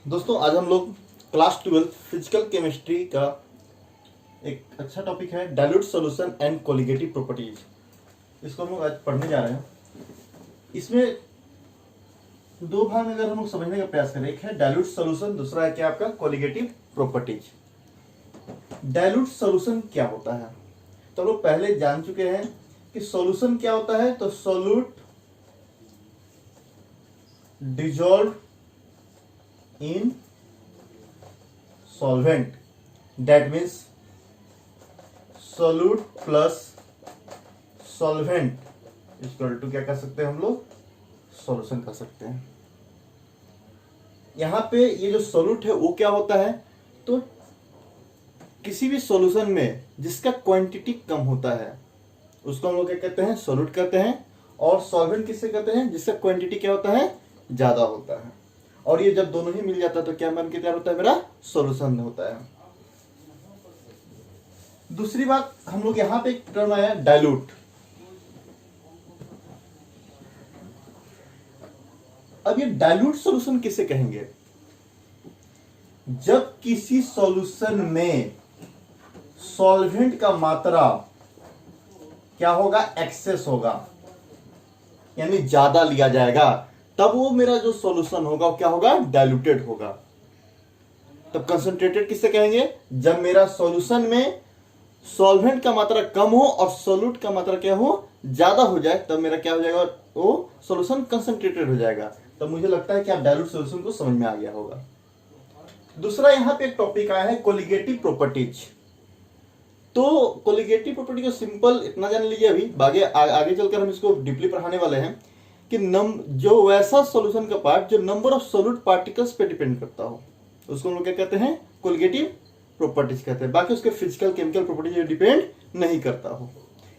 दोस्तों आज हम लोग क्लास 12 फिजिकल केमिस्ट्री का एक अच्छा टॉपिक है dilute solution and colligative properties. इसको हम लोग आज पढ़ने जा रहे हैं। इसमें दो भाग में अगर हम लोग समझने का प्रयास करें, एक है डाइल्यूट सॉल्यूशन, दूसरा है क्या आपका कोलिगेटिव प्रॉपर्टीज। डाइल्यूट सॉल्यूशन क्या होता है तो हम लोग पहले जान चुके हैं कि सॉल्यूशन क्या होता है। तो solute dissolve in solvent, that means solute plus solvent equal to क्या कर सकते हैं हम लोग, सॉल्यूशन कर सकते हैं। यहां पे ये जो सोल्यूट है वो क्या होता है, तो किसी भी सॉल्यूशन में जिसका क्वांटिटी कम होता है उसको हम लोग क्या कहते हैं, सोल्यूट कहते हैं। और सॉल्वेंट किससे कहते हैं, जिसका क्वांटिटी क्या होता है, ज्यादा होता है। और ये जब दोनों ही मिल जाता है तो क्या बन के तैयार होता है, मेरा सॉल्यूशन होता है। दूसरी बात, हम लोग यहां पे एक टर्म आया डाइल्यूट। अब ये डाइल्यूट सॉल्यूशन किसे कहेंगे, जब किसी सॉल्यूशन में सॉल्वेंट का मात्रा क्या होगा, एक्सेस होगा, यानी ज्यादा लिया जाएगा, तब वो मेरा जो सॉल्यूशन होगा वो क्या होगा, डाइल्यूटेड होगा। तब कंसंट्रेटेड किससे कहेंगे, जब मेरा सॉल्यूशन में सॉल्वेंट का मात्रा कम हो और सोल्यूट का मात्रा क्या हो, ज्यादा हो जाए, तब मेरा क्या हो जाएगा, वो सॉल्यूशन कंसंट्रेटेड हो जाएगा। तब मुझे लगता है कि आप डाइल्यूट सॉल्यूशन को समझ में आ गया होगा। दूसरा यहां पे एक टॉपिक आया है कोलिगेटिव प्रॉपर्टीज। तो कोलिगेटिव प्रॉपर्टी को सिंपल इतना जान लीजिए, अभी आगे चलकर हम इसको डीपली पढ़ाने वाले हैं कि जो वैसा सॉल्यूशन का पार्ट जो नंबर ऑफ सोल्यूट पार्टिकल्स पे डिपेंड करता हो उसको हम लोग क्या कहते हैं, कोलिगेटिव प्रॉपर्टीज कहते हैं। बाकी उसके फिजिकल केमिकल प्रॉपर्टीज डिपेंड नहीं करता हो।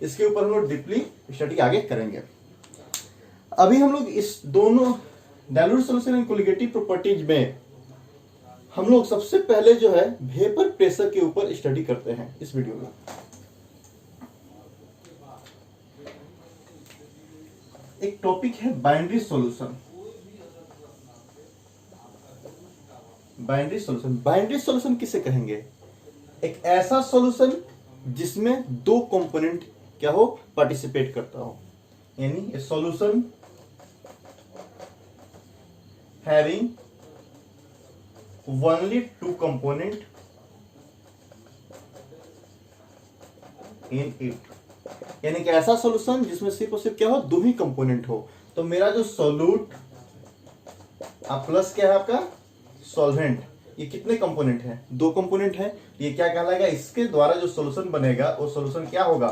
इसके ऊपर हम लोग डीपली स्टडी आगे करेंगे। अभी हम लोग इस दोनों dilute solution and colligative properties में हम लोग सबसे पहले जो है वेपर प्रेशर के ऊपर स्टडी करते हैं इस वीडियो में। एक टॉपिक है binary solution. Binary solution, binary solution किसे कहेंगे, एक ऐसा सॉल्यूशन जिसमें दो कंपोनेंट क्या हो, पार्टिसिपेट करता हो, यानी a solution having only two component in it, यानी कि ऐसा सॉल्यूशन जिसमें सिर्फ और सिर्फ क्या हो, दो ही कंपोनेंट हो। तो मेरा जो सोल्यूट प्लस क्या है आपका सॉल्वेंट, ये कितने कंपोनेंट है, दो कंपोनेंट है। ये क्या कहलाएगा, इसके द्वारा जो सॉल्यूशन बनेगा वो सॉल्यूशन क्या होगा,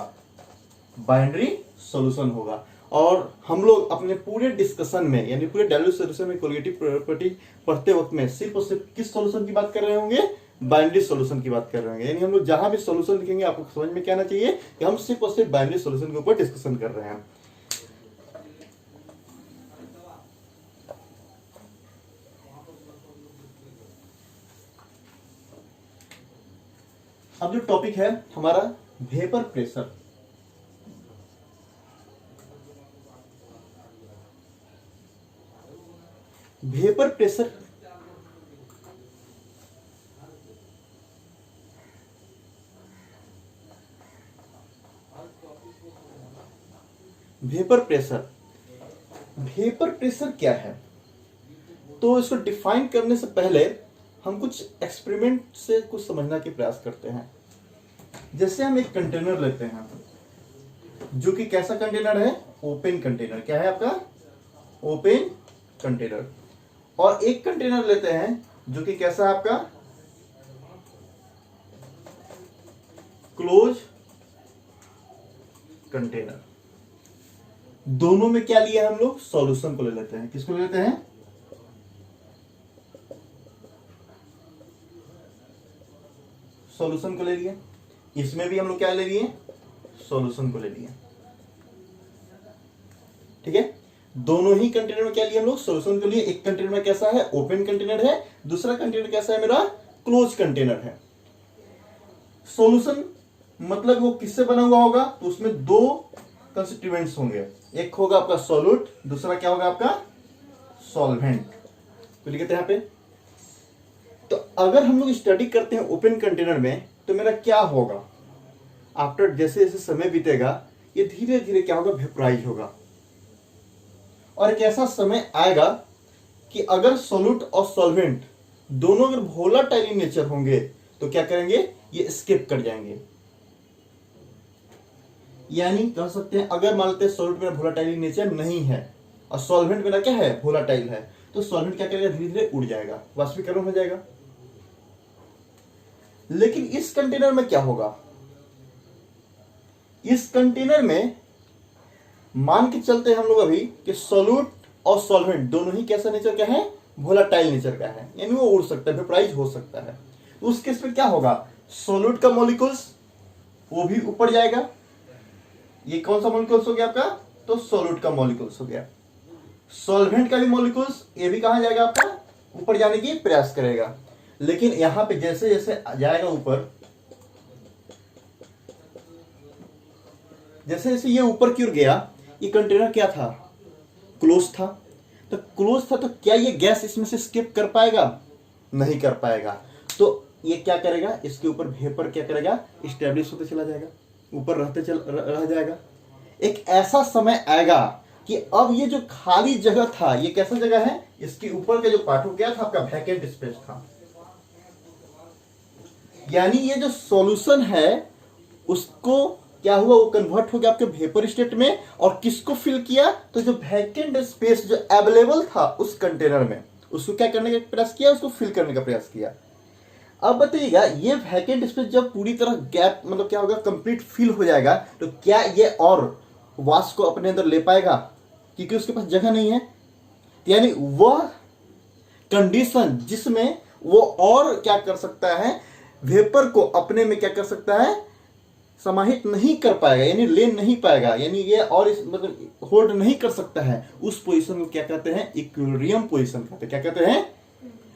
बाइनरी सॉल्यूशन होगा। और हम लोग अपने पूरे डिस्कशन में यानी पूरे डाइल्यूट सॉल्यूशन में कोलिगेटिव प्रॉपर्टी पढ़ते वक्त में सिर्फ और सिर्फ किस सॉल्यूशन की बात कर रहे होंगे, बाइनरी सॉल्यूशन की बात कर रहे होंगे। यानी हम लोग जहां भी सॉल्यूशन लिखेंगे आपको समझ में क्या आना चाहिए कि हम सिर्फ और सिर्फ बाइनरी सॉल्यूशन के ऊपर डिस्कशन कर रहे हैं। अब जो टॉपिक है हमारा vapour pressure. Vapour pressure vapour pressure क्या है, तो इसको डिफाइन करने से पहले हम कुछ एक्सपेरिमेंट से कुछ समझने के प्रयास करते हैं। जैसे हम एक कंटेनर लेते हैं जो कि कैसा कंटेनर है, ओपन कंटेनर। क्या है आपका, ओपन कंटेनर। और एक कंटेनर लेते हैं जो कि कैसा है आपका, क्लोज कंटेनर। दोनों में क्या लिया हम लोग, सॉल्यूशन को ले लेते हैं। किसको ले लेते हैं, सॉल्यूशन को ले लिया। इसमें भी हम लोग क्या ले लिए, सॉल्यूशन को ले लिया। ठीक है, दोनों ही कंटेनर में क्या लिया हम लोग, सॉल्यूशन को लिए। एक कंटेनर में कैसा है, ओपन कंटेनर है, दूसरा कंटेनर कैसा है, मेरा क्लोज कंटेनर है। सॉल्यूशन मतलब वो किससे बना हुआ होगा, तो उसमें दो कंस्टिट्यूएंट्स होंगे, एक होगा आपका सॉल्यूट, दूसरा क्या होगा आपका सॉल्वेंट। तो लिखते हैं यहाँ पे तो अगर हम लोग स्टडी करते हैं ओपन कंटेनर में तो मेरा क्या होगा, आफ्टर जैसे जैसे समय बीतेगा ये धीरे धीरे क्या होगा, वेपराइज होगा। और एक ऐसा समय आएगा कि अगर सोल्यूट और सॉल्वेंट दोनों अगर वोलेटाइल इन नेचर होंगे तो क्या करेंगे, ये एस्केप कर जाएंगे। यानी कह सकते हैं अगर मान लेते हैं सोल्यूट मेरा वोलेटाइल इन नेचर नहीं है और सॉल्वेंट मेरा क्या है, वोलेटाइल है, तो सॉल्वेंट क्या करेगा, धीरे धीरे उड़ जाएगा, वाष्पीकरण हो जाएगा। लेकिन इस कंटेनर में क्या होगा, इस कंटेनर में मान के चलते हैं हम लोग अभी कि सोल्यूट और सॉल्वेंट दोनों ही कैसा नेचर का है, वोलेटाइल नेचर का है, यानी वो उड़ सकता है, वेपराइज हो सकता है। तो उस केस में क्या होगा, सोल्यूट का मॉलिक्यूल्स वो भी ऊपर जाएगा। ये कौन सा मॉलिक्यूल्स हो गया आपका, तो सोल्यूट का मॉलिक्यूल्स हो गया। सॉल्वेंट का भी मॉलिक्यूल्स ये भी कहां जाएगा, आपका ऊपर जाने की प्रयास करेगा। लेकिन यहां पे जैसे जैसे जाएगा ऊपर, जैसे जैसे ये ऊपर की ओर गया, ये कंटेनर क्या था, क्लोज था। तो क्लोज था तो क्या ये गैस इसमें से स्किप कर पाएगा, नहीं कर पाएगा। तो ये क्या करेगा, इसके ऊपर वेपर क्या करेगा, स्टेब्लिश होते चला जाएगा, ऊपर रह जाएगा। एक ऐसा समय आएगा कि अब ये जो खाली जगह था, ये कैसा जगह है, इसके ऊपर का जो पार्ट हो गया था आपका वैकेंट स्पेस था। यानी ये जो सॉल्यूशन है उसको क्या हुआ, वो कन्वर्ट हो गया आपके वेपर स्टेट में। और किसको फिल किया, तो जो वैकेंट स्पेस जो अवेलेबल था उस कंटेनर में, उसको क्या करने का प्रयास किया, उसको फिल करने का प्रयास किया। अब बताइएगा, ये वैकेंट स्पेस जब पूरी तरह गैप मतलब क्या होगा, कंप्लीट फिल हो जाएगा, तो क्या ये और वाष्प को अपने अंदर ले पाएगा, क्योंकि उसके पास जगह नहीं है। यानी वह कंडीशन जिसमें वो और क्या कर सकता है, वेपर को अपने में क्या कर सकता है, समाहित नहीं कर पाएगा, यानी ले नहीं पाएगा, यानी ये और इस मतलब होल्ड नहीं कर सकता है, उस पोजीशन को क्या कहते हैं, इक्विलिब्रियम पोजीशन कहते हैं। क्या कहते हैं,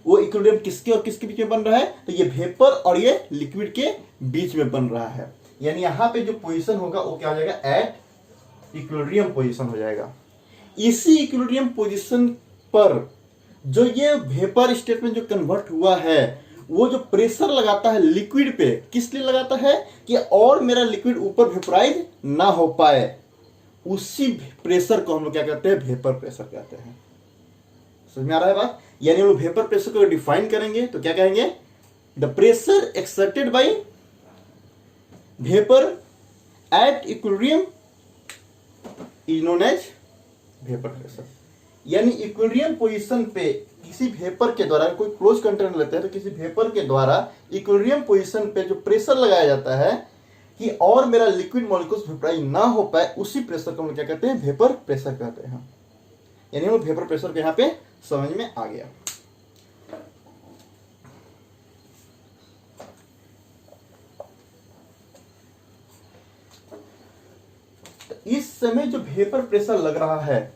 वो इक्विलिब्रियम किसके और किसके बीच में बन रहा है, तो ये वेपर और ये लिक्विड के बीच में बन रहा है। यानी यहां पे जो पोजीशन होगा वो क्या हो जाएगा, एट इक्विलिब्रियम पोजीशन हो जाएगा। इसी इक्विलिब्रियम पोजीशन पर जो ये वेपर स्टेट में जो कन्वर्ट हुआ है, वो जो प्रेशर लगाता है लिक्विड पे, किस लिए लगाता है, कि और मेरा लिक्विड ऊपर वेपराइज ना हो पाए, उसी प्रेशर को हम लोग क्या कहते हैं, वेपर प्रेशर कहते हैं। समझ में आ रहा है बात। यानी हम लोग वेपर प्रेशर को डिफाइन करेंगे तो क्या कहेंगे, the pressure exerted by vapour at equilibrium is known as vapour pressure. यानी इक्विलिब्रियम पोजीशन पे किसी वेपर के द्वारा, कोई क्लोज कंटेनर लेते हैं तो किसी वेपर के द्वारा इक्विलिब्रियम पोजीशन पे जो प्रेशर लगाया जाता है कि और मेरा लिक्विड मॉलिक्यूल्स वेपराइज ना हो पाए, उसी प्रेशर को हम क्या कहते हैं, वेपर प्रेशर कहते हैं। यानी हम वेपर प्रेशर को यहां पे समझ में आ गया। इस समय जो वेपर प्रेशर लग रहा है,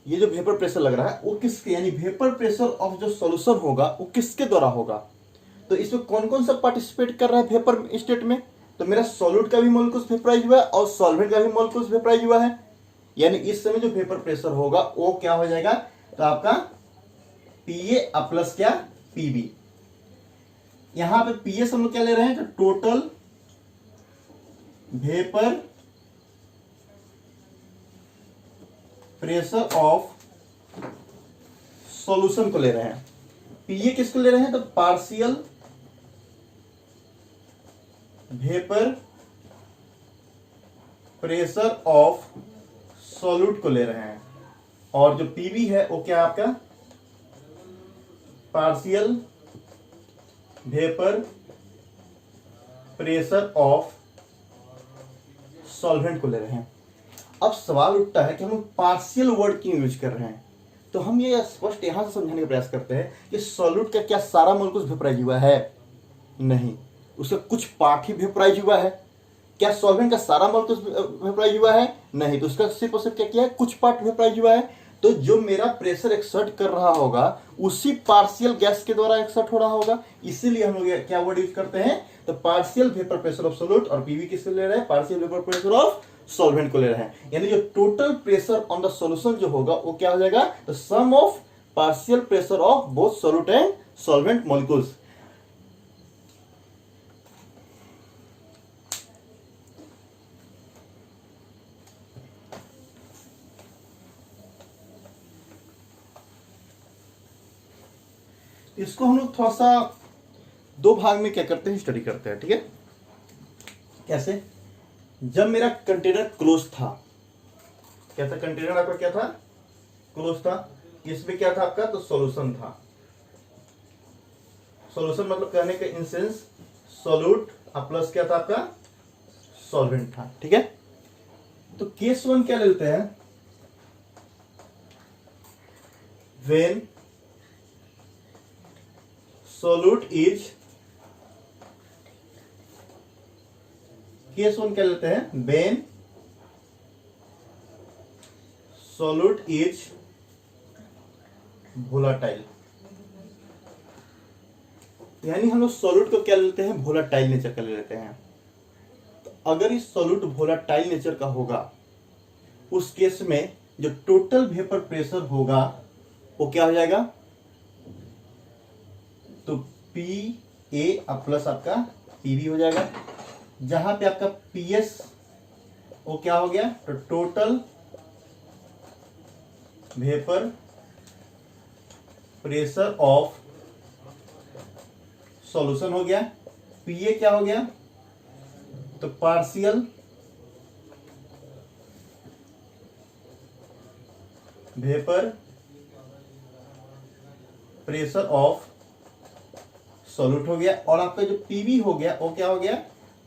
ये जो वेपर प्रेशर लग रहा है वो किसके, यानी वेपर प्रेशर ऑफ जो सॉल्यूशन होगा वो किसके द्वारा होगा। तो इसमें कौन कौन सा पार्टिसिपेट कर रहा है वेपर स्टेट में, तो मेरा सॉल्यूट का भी मॉलिक्यूल्स वेपराइज हुआ है और सॉल्वेंट का भी मॉलिक्यूल्स वेपराइज हुआ है। यानी इस समय जो वेपर प्रेशर होगा वो क्या हो जाएगा, तो आपका पीए प्लस क्या, पीबी। यहां पे पीएस हम लोग क्या ले रहे हैं, तो total vapour pressure of solution को ले रहे हैं। पीए किसको ले रहे हैं, तो partial vapour pressure of solute को ले रहे हैं। और जो पीबी है वो क्या है आपका, partial vapour pressure of solvent को ले रहे हैं। अब सवाल उठता है कि हम पार्शियल वर्ड क्यों यूज कर रहे हैं। तो हम ये स्पष्ट यहां से समझाने का प्रयास करते हैं कि सॉल्यूट का क्या सारा मॉलिक्यूल्स वेपराइज हुआ है, नहीं, उसका कुछ पार्ट ही वेपराइज हुआ है। क्या सॉल्वेंट का सारा मॉलिक्यूल्स वेपराइज हुआ है, नहीं, तो उसका सिर्फ और सिर्फ क्या किया है, कुछ पार्ट वेपराइज हुआ है। तो जो मेरा प्रेशर एक्सर्ट कर रहा होगा उसी पार्शियल गैस के द्वारा एक्सर्ट हो रहा होगा। इसीलिए हम लोग क्या वर्ड यूज करते हैं, तो partial vapour pressure of solute, और पीवी किससे ले रहे हैं, partial vapour pressure of solvent को ले रहे हैं। यानी जो total pressure on the solution जो होगा वो क्या हो जाएगा, तो sum of partial pressure of both solute and solvent molecules. इसको हम लोग थोड़ा सा दो भाग में क्या करते हैं, स्टडी करते हैं, ठीक है। कैसे? जब मेरा कंटेनर क्लोज था, क्या था कंटेनर आपका, क्या था, क्लोज था, इसमें क्या था आपका, तो सॉल्यूशन था। सॉल्यूशन मतलब कहने का इन सेंस सॉल्यूट प्लस क्या था आपका, सॉल्वेंट था, ठीक है। तो केस वन क्या लेते हैं, when solute is, case one क्या लेते हैं, when solute is volatile, यानी हम लोग सॉल्यूट को क्या लेते हैं, वोलाटाइल नेचर का ले लेते हैं। तो अगर इस सॉल्यूट वोलाटाइल नेचर का होगा, उस केस में जो टोटल वेपर प्रेशर होगा वो क्या हो जाएगा, तो पी ए प्लस आपका पीबी हो जाएगा, जहां पे आपका पीएस वो क्या हो गया, तो total vapour pressure of solution हो गया, पीए क्या हो गया, तो partial vapour pressure of solute हो गया, और आपका जो पीवी हो गया वो क्या हो गया,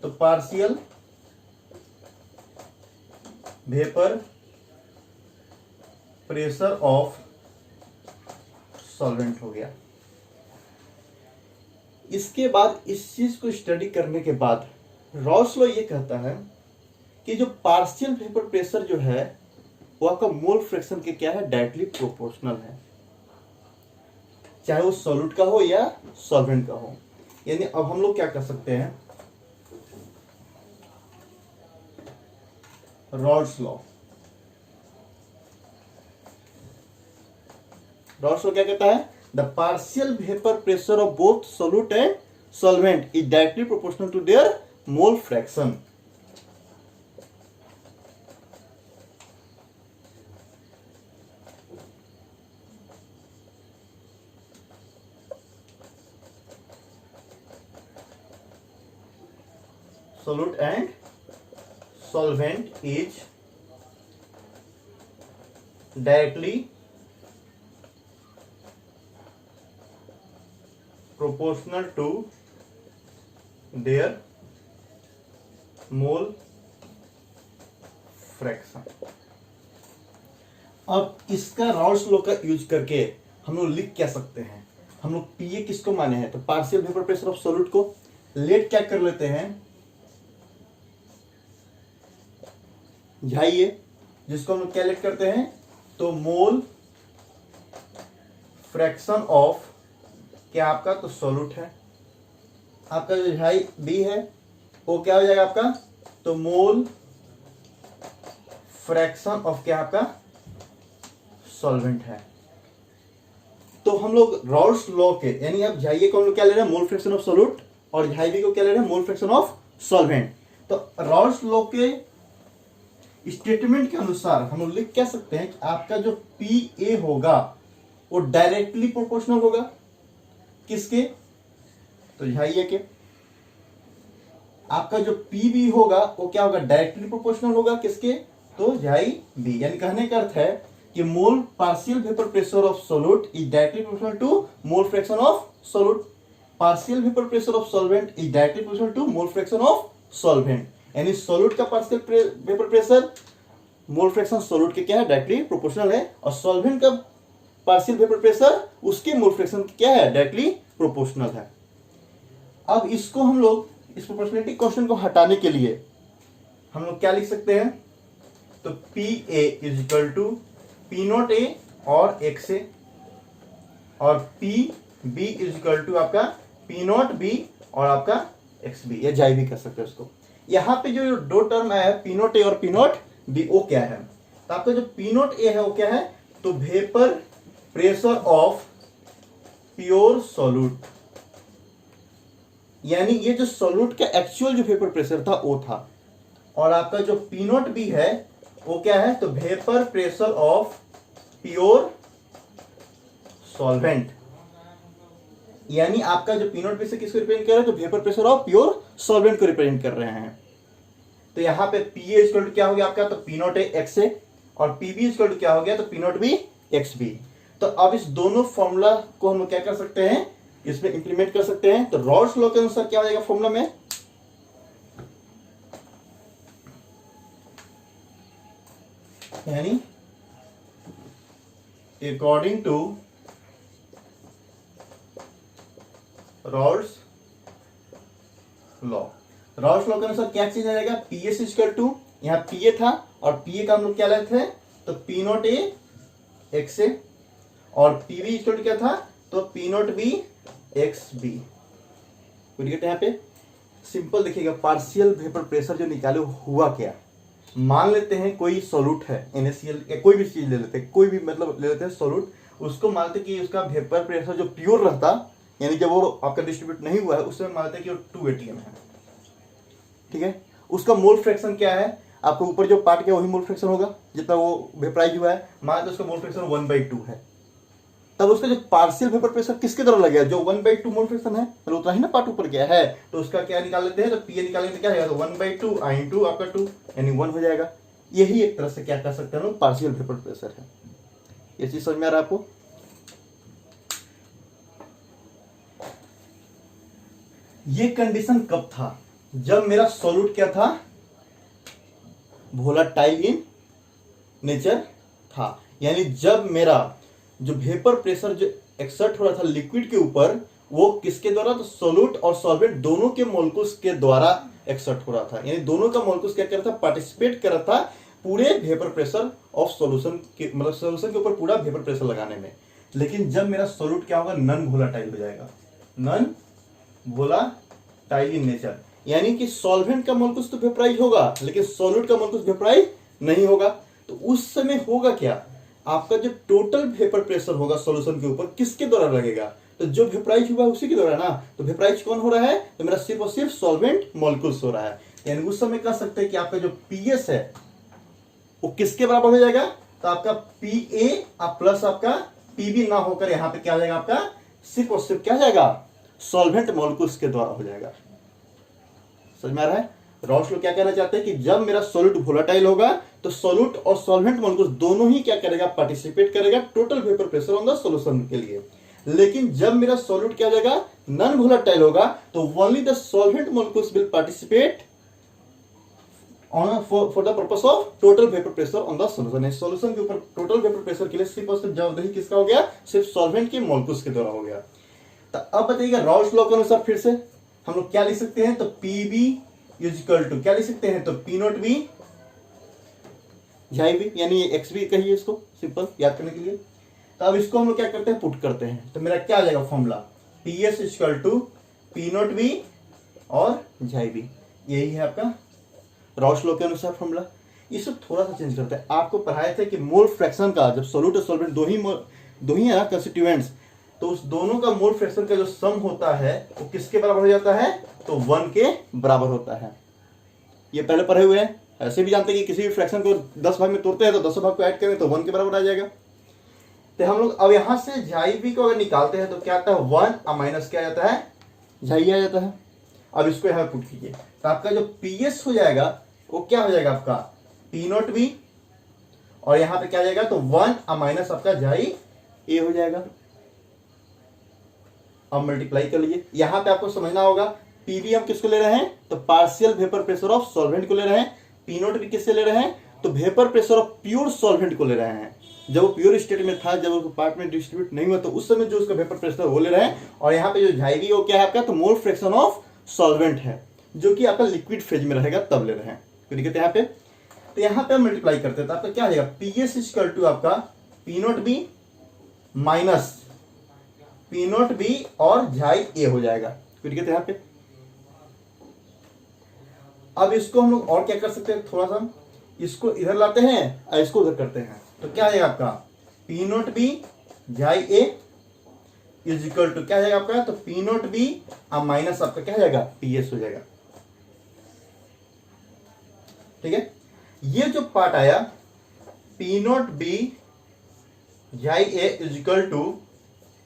तो partial vapour pressure of solvent हो गया। इसके बाद इस चीज को स्टडी करने के बाद रॉल्स लॉ ये कहता है कि जो पार्शियल वेपर प्रेशर जो है वो आपका मोल फ्रैक्शन के क्या है, डायरेक्टली प्रोपोर्शनल है, चाहे वो सॉल्यूट का हो या सॉल्वेंट का हो। यानी अब हम लोग क्या कर सकते हैं, रॉल्स लॉ, रॉल्स लॉ क्या कहता है, the partial vapour pressure of both solute and solvent is directly proportional to their mole fraction. solute and solvent is directly proportional to their mole fraction। अब इसका रॉल्स लॉ का use करके हम लोग लिख क्या सकते हैं, हम लोग पीए किसको माने हैं, तो partial vapour pressure of solute को, लेट क्या कर लेते हैं, झाइए, जिसको हम लोग क्या लेट करते हैं, तो मोल फ्रैक्शन ऑफ क्या आपका, तो सॉल्यूट है, आपका जो झाई बी है वो क्या हो जाएगा आपका, तो मोल फ्रैक्शन ऑफ क्या आपका, सॉल्वेंट है। तो हम लोग रॉल्स लॉ के, यानी अब झाइए को हम लोग क्या ले रहे हैं, मोल फ्रैक्शन ऑफ सॉल्यूट, और झाई बी को क्या ले रहे हैं, मोल फ्रैक्शन ऑफ सॉल्वेंट। तो रॉल्स लॉ के स्टेटमेंट के अनुसार हम लोग लिख क्या सकते हैं कि आपका जो पी ए होगा वो डायरेक्टली प्रोपोर्शनल होगा किसके, तो झाइए के। आपका जो पी बी होगा वो क्या होगा, डायरेक्टली प्रोपोर्शनल होगा किसके, तो झाई बी। यानी कहने का अर्थ है कि mole partial vapour pressure of solute is directly proportional to mole fraction of solute, partial vapour pressure of solvent is directly proportional to mole fraction of solvent. यानी सॉल्यूट का partial vapour pressure mole fraction solute के क्या है, directly proportional है, और solvent का partial vapour pressure उसके mole fraction क्या है, डायरेक्टली प्रोपोर्शनल है। अब इसको हम लोग, इस प्रोपोर्शनलिटी क्वेश्चन को हटाने के लिए हम लोग क्या लिख सकते हैं, तो P A is equal to P nought A और एक्स ए, और P B is equal to आपका पी नॉट बी और आपका एक्स बी, या जाई भी कर सकते हैं उसको। यहाँ पे जो दो टर्म है पी नॉट ए और पी नॉट बी, वो क्या है, तो आपका जो पी नॉट ए है वो क्या है, तो vapour pressure of pure solute, यानी ये जो सॉल्यूट का एक्चुअल जो वेपर प्रेशर था वो था, और आपका जो पी नॉट बी है वो क्या है, तो vapour pressure of pure solvent, यानी आपका जो पी नॉट बी से किसको रिप्रेजेंट कर रहे हैं, तो vapour pressure of pure solvent को रिप्रेजेंट कर रहे हैं। तो यहाँ पे पी ए इक्वल टू क्या हो गया आपका, तो P nought A X A, और पी बी इक्वल टू क्या हो गया, तो P not B X B. तो अब इस दोनों फॉर्मूला को हम क्या कर सकते हैं, इसमें इंप्लीमेंट कर सकते हैं। तो रॉल्स लॉ के अनुसार क्या हो जाएगा फॉर्मूला में, यानी according to Raoult's law, Raoult's law के अनुसार क्या चीज आ जाएगा, पी एस इक्वल टू, यहाँ पी ए था और पी ए का हम लोग क्या लेते थे, तो P nought A X A, और पी बी इक्वल टू क्या था, तो P not B X B. यहाँ पे सिंपल देखिएगा, पार्शियल वेपर प्रेशर जो निकाले हुआ क्या, मान लेते हैं कोई सॉल्यूट है NaCl या कोई भी चीज ले लेते हैं, कोई भी मतलब ले लेते हैं सॉल्यूट, उसको मानते कि उसका वेपर प्रेशर जो प्योर रहता, यानी जब वो आपका डिस्ट्रीब्यूट नहीं हुआ है उसमें मानते हैं कि वो 2 atm है, ठीक है। उसका मोल फ्रैक्शन क्या है, आपको ऊपर जो पार्ट किया वही मोल फ्रैक्शन होगा जितना वो वेपराइज हुआ है, मानते उसका मोल फ्रैक्शन 1/2 है। तब उसका जो पार्शियल वेपर प्रेशर किसके द्वारा लगेगा, जो 1/2 मोल फ्रैक्शन है, तो उतना ही ना पार्ट ऊपर गया है, तो उसका क्या निकाल लेते हैं, तो पी ए निकालेंगे तो क्या आएगा, तो 1/2 आई इंटू आपका 2 यानी 1 हो जाएगा। यही एक तरह से क्या कर सकते हैं लोग, पार्शियल वेपर प्रेशर है। ये चीज समझ में आ रहा है आपको। ये कंडीशन कब था, जब मेरा सॉल्यूट क्या था, वोलेटाइल इन नेचर था, यानी जब मेरा जो वेपर प्रेशर जो एक्सर्ट हो रहा था लिक्विड के ऊपर, वो किसके द्वारा, तो सॉल्यूट और सॉल्वेंट दोनों के मोलकुल्स के द्वारा एक्सर्ट हो रहा था, यानी दोनों का मोलकुल्स क्या कर रहा था, पार्टिसिपेट कर रहा था पूरे वेपर प्रेशर ऑफ सॉल्यूशन के, मतलब सॉल्यूशन के ऊपर पूरा वेपर प्रेशर लगाने में। लेकिन जब मेरा सॉल्यूट क्या होगा, नॉन वोलेटाइल हो जाएगा, नॉन वोलेटाइल इन नेचर, यानी कि सॉल्वेंट का मोलकुल्स तो वेपराइज होगा लेकिन सॉल्यूट का मोलकुल्स वेपराइज नहीं होगा। तो उस समय होगा क्या, आपका जो टोटल वेपर प्रेशर होगा सॉल्यूशन के ऊपर किसके द्वारा लगेगा, तो जो वेपराइज हुआ उसी के द्वारा ना। तो वेपराइज कौन हो रहा है, तो मेरा सिर्फ और सिर्फ सॉल्वेंट मॉलिक्यूल्स हो रहा है। यानी उस समय कह सकते हैं कि आपका जो पीएस है वो किसके बराबर हो जाएगा, तो आपका पी ए प्लस आपका पीबी ना होकर यहाँ पे क्या हो जाएगा, आपका सिर्फ और सिर्फ क्या हो जाएगा, सॉल्वेंट मॉलिक्यूल्स के द्वारा हो जाएगा। समझ में आ रहा है। रॉल्स लोग क्या कहना चाहते हैं कि जब मेरा सॉल्यूट वोलेटाइल होगा तो सॉल्यूट और सॉल्वेंट मॉलिक्यूल्स दोनों ही क्या करेगा, पार्टिसिपेट करेगा total vapour pressure on the solution के लिए। लेकिन जब मेरा सॉल्यूट क्या हो जाएगा, नॉन वोलेटाइल होगा, तो only the solvent molecules will participate for the purpose of total vapour pressure on the solution. Solution के ऊपर टोटल वेपर प्रेशर के लिए सिर्फ और सिर्फ जवाबदेही किसका हो गया, सिर्फ सॉल्वेंट के मॉलिक्यूल्स के द्वारा हो गया। तो अब बताइएगा रॉल्स लॉ के अनुसार फिर से हम लोग क्या लिख सकते हैं, तो पीबी इक्वल टू क्या लिख सकते हैं, तो P not B Zai B, यानी एक्स बी कहिए इसको सिंपल याद करने के लिए। तो अब इसको हम लोग क्या करते हैं, पुट करते हैं, तो मेरा क्या आ जाएगा formula, P S equal to P not B और झाई बी। यही है आपका रॉल्स लॉ के अनुसार फॉर्मूला। इसको थोड़ा सा चेंज करते हैं। आपको पढ़ाए थे कि मोल फ्रैक्शन का जब सॉल्यूट और सॉल्वेंट दो ही है ना कंस्टिट्यूएंट्स, तो उस दोनों का मोल फ्रैक्शन का जो सम होता है वो किसके बराबर हो जाता है, तो 1 के बराबर होता है। ये पहले पढ़े हुए हैं, ऐसे भी जानते हैं कि किसी भी फ्रैक्शन को 10 भाग में तोड़ते हैं तो 10 भाग को ऐड करें तो 1 के बराबर आ जाएगा। तो हम लोग अब यहां से झाई बी को अगर निकालते हैं तो क्या आता है, 1 माइनस क्या आता है, झाई आ जाता है। अब इसको यहां पुट कीजिए तो आपका जो पीएस हो जाएगा वो क्या हो जाएगा, आपका पी नॉट बी, और यहां पे क्या आ जाएगा, तो 1 माइनस आपका झाई ए हो जाएगा। अब मल्टीप्लाई कर लीजिए। यहां पे आपको समझना होगा पीबी हम किसको ले रहे हैं, तो partial vapour pressure of solvent को ले रहे हैं। पी नॉट भी किससे ले रहे हैं, तो vapour pressure of pure solvent को ले रहे हैं। जब वो प्योर स्टेट में था, जब वो पार्ट में डिस्ट्रीब्यूट नहीं हुआ, तो उस समय जो उसका वेपर प्रेशर वो ले रहे हैं। और यहाँ पे जो झाई बी वो क्या है आपका, तो मोल फ्रैक्शन ऑफ सॉल्वेंट है जो कि आपका लिक्विड फेज में रहेगा तब ले रहे हैं। तो कहते हैं यहाँ पे, तो यहाँ पे मल्टीप्लाई करते हैं तो आपका क्या आ जाएगा, पीएस इक्वल टू आपका P not be minus P not B और झाई ए हो जाएगा। फिर कहते हैं यहाँ पे। अब इसको हम लोग और क्या कर सकते हैं, थोड़ा सा इसको इधर लाते हैं और इसको उधर करते हैं, तो क्या आएगा आपका P not B chi A is equal to क्या हो जाएगा आपका, तो पी नोट बी माइनस आपका क्या हो जाएगा, पी एस हो जाएगा। ठीक है, ये जो पार्ट आया P note B chi A is equal to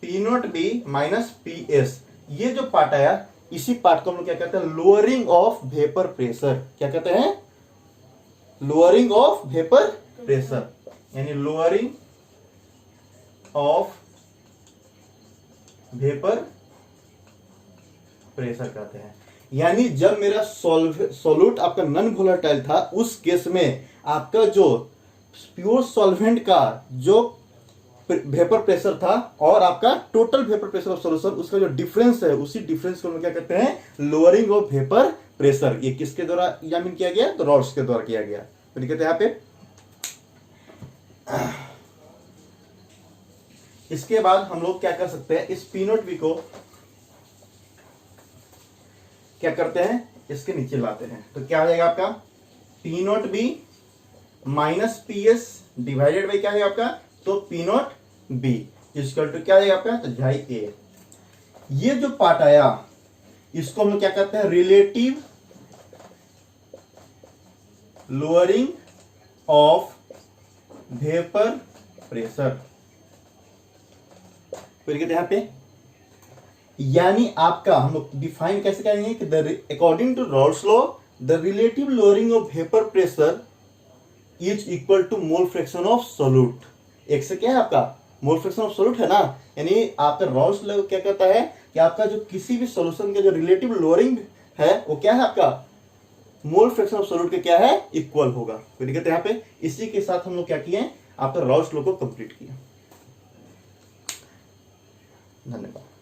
P note B minus P S, ये जो पार्ट आया इसी पार्ट को हम लोग क्या कहते हैं, लोअरिंग ऑफ वेपर प्रेशर। क्या कहते हैं, लोअरिंग ऑफ वेपर प्रेशर, यानी लोअरिंग ऑफ वेपर प्रेशर कहते हैं। यानी जब मेरा सोल्यूट आपका नॉन वोलेटाइल था, उस केस में आपका जो प्योर सॉल्वेंट का जो वेपर प्रेशर था और आपका total vapour pressure of solution, उसका जो डिफरेंस है, उसी डिफरेंस को हम क्या कहते हैं, लोअरिंग ऑफ वेपर प्रेशर। ये किसके द्वारा एग्जामिन किया गया, तो रॉड्स के द्वारा किया गया। तो कहते हैं यहाँ पे इसके बाद हम लोग क्या कर सकते हैं, इस पी नोट बी को क्या करते हैं, इसके नीचे लाते हैं। तो क्या हो जाएगा आपका, P note B minus P S divided by क्या है आपका, तो P note B equal to क्या आएगा आपका, तो झाई ए। ये जो पार्ट आया इसको हम लोग क्या कहते हैं, relative lowering of vapour pressure. फिर कहते हैं यहां पे, यानी आपका हम लोग डिफाइन कैसे करेंगे कि according to Raoult's law the relative lowering of vapour pressure is equal to mole fraction of solute. एक से क्या है आपका, मोल फ्रैक्शन ऑफ सोल्यूट है ना, यानी आपका रॉल्स लॉ क्या कहता है कि आपका जो किसी भी सॉल्यूशन का जो रिलेटिव लोअरिंग है वो क्या है आपका, मोल फ्रैक्शन ऑफ सोल्यूट के क्या है, इक्वल होगा। फिर कहते हैं यहाँ पे, इसी के साथ हम लोग क्या किए, आपका रॉल्स लॉ को कंप्लीट किया। धन्यवाद।